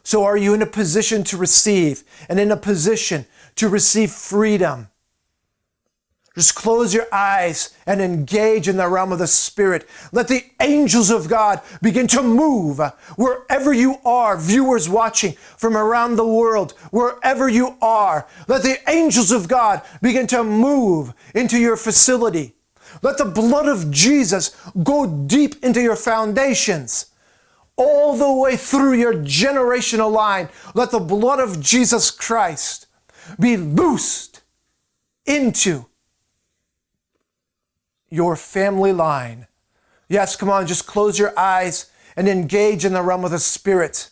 So are you in a position to receive and in a position to receive freedom? Just close your eyes and engage in the realm of the Spirit. Let the angels of God begin to move wherever you are, viewers watching from around the world, wherever you are. Let the angels of God begin to move into your facility. Let the blood of Jesus go deep into your foundations, all the way through your generational line. Let the blood of Jesus Christ be loosed into your family line. Yes, come on, just close your eyes and engage in the realm of the Spirit.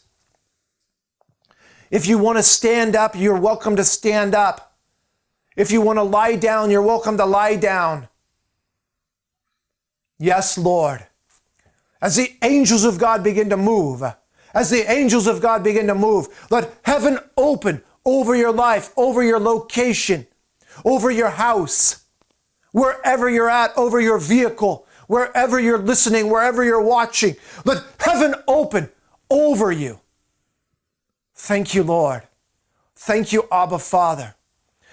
If you want to stand up, you're welcome to stand up. If you want to lie down, you're welcome to lie down. Yes, Lord. As the angels of God begin to move, let heaven open over your life, over your location, over your house, wherever you're at, over your vehicle, wherever you're listening, wherever you're watching. Let heaven open over you. Thank you, Lord. Thank you, Abba Father.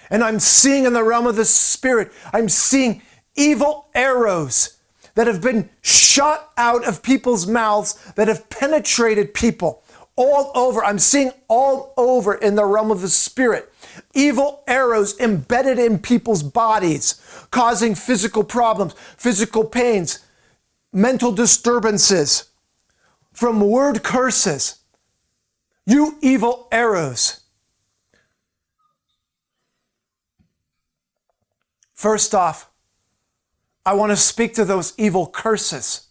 And I'm seeing in the realm of the Spirit, I'm seeing evil arrows that have been shot out of people's mouths, that have penetrated people all over. I'm seeing all over in the realm of the Spirit. Evil arrows embedded in people's bodies, causing physical problems, physical pains, mental disturbances, from word curses. You evil arrows. First off, I want to speak to those evil curses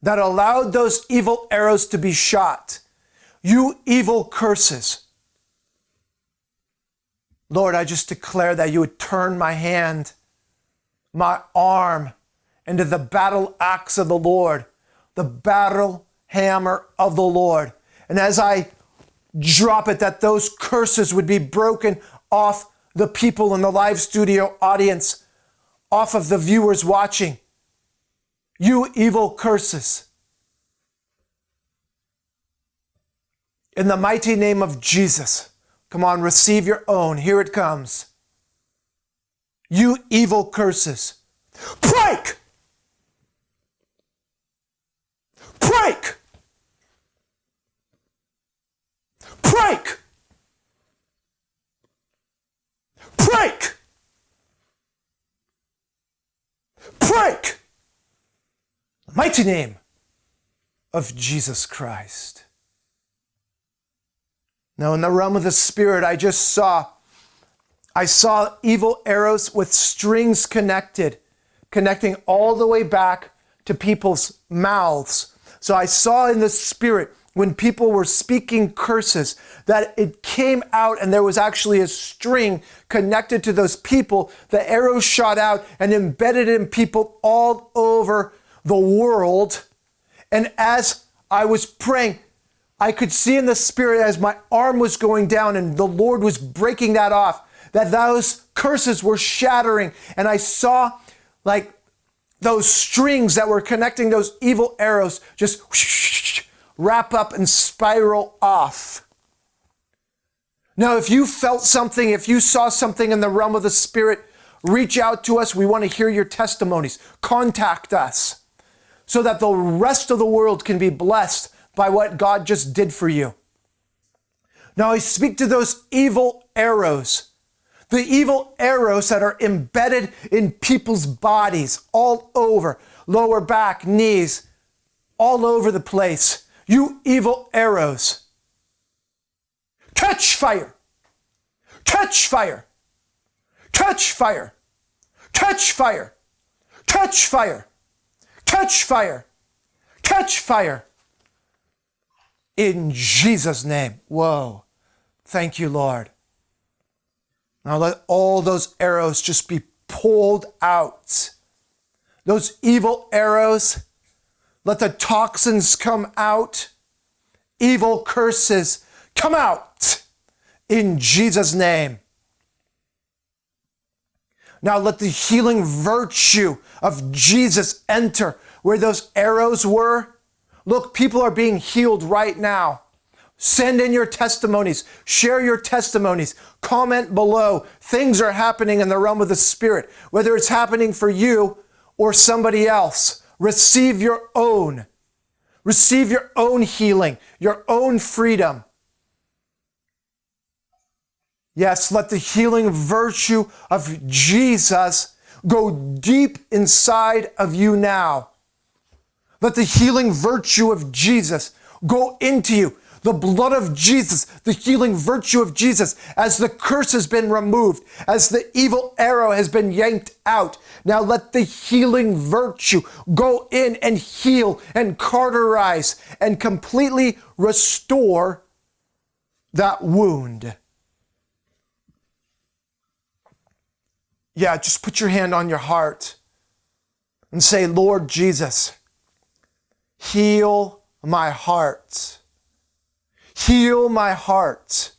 that allowed those evil arrows to be shot. You evil curses. Lord, I just declare that you would turn my hand, my arm, into the battle axe of the Lord, the battle hammer of the Lord. And as I drop it, that those curses would be broken off the people in the live studio audience, off of the viewers watching. You evil curses. In the mighty name of Jesus. Come on, receive your own. Here it comes. You evil curses. Break! Break! Break! Break! Break! The mighty name of Jesus Christ. Now, in the realm of the Spirit, I saw evil arrows with strings connecting all the way back to people's mouths. So I saw in the Spirit, when people were speaking curses, that it came out and there was actually a string connected to those people. The arrow shot out and embedded in people all over the world. And as I was praying, I could see in the Spirit as my arm was going down and the Lord was breaking that off, that those curses were shattering. And I saw like those strings that were connecting those evil arrows just wrap up and spiral off. Now, if you felt something, if you saw something in the realm of the Spirit, reach out to us. We want to hear your testimonies. Contact us so that the rest of the world can be blessed by what God just did for you. Now I speak to those evil arrows, the evil arrows that are embedded in people's bodies all over, lower back, knees, all over the place. You evil arrows. Catch fire! Catch fire! Catch fire! Catch fire! Catch fire! Catch fire! Catch fire! In Jesus' name. Whoa. Thank you, Lord. Now let all those arrows just be pulled out. Those evil arrows, let the toxins come out. Evil curses, come out. In Jesus' name. Now let the healing virtue of Jesus enter where those arrows were. Look, people are being healed right now. Send in your testimonies. Share your testimonies. Comment below. Things are happening in the realm of the Spirit, whether it's happening for you or somebody else. Receive your own. Receive your own healing, your own freedom. Yes, let the healing virtue of Jesus go deep inside of you now. Let the healing virtue of Jesus go into you. The blood of Jesus, the healing virtue of Jesus, as the curse has been removed, as the evil arrow has been yanked out. Now let the healing virtue go in and heal and cauterize and completely restore that wound. Yeah, just put your hand on your heart and say, Lord Jesus, heal my heart. Heal my heart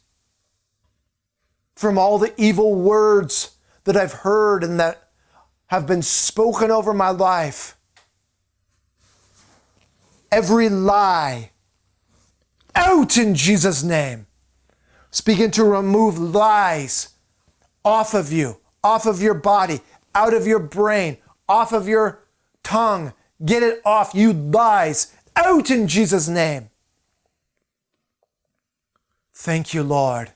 from all the evil words that I've heard and that have been spoken over my life. Every lie, out in Jesus' name. Begin to remove lies off of you, off of your body, out of your brain, off of your tongue. Get it off, you lies, out in Jesus' name. Thank you, Lord.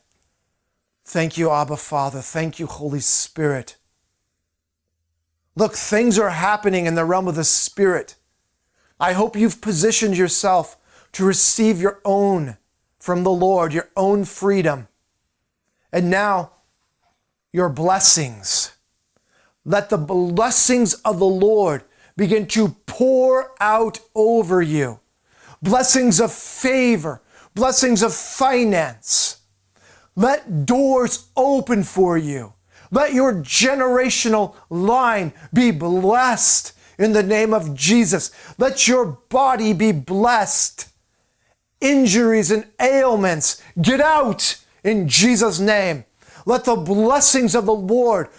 Thank you, Abba Father. Thank you, Holy Spirit. Look, things are happening in the realm of the Spirit. I hope you've positioned yourself to receive your own from the Lord, your own freedom. And now, your blessings. Let the blessings of the Lord begin to pour out over you. Blessings of favor. Blessings of finance. Let doors open for you. Let your generational line be blessed in the name of Jesus. Let your body be blessed. Injuries and ailments, get out in Jesus' name. Let the blessings of the Lord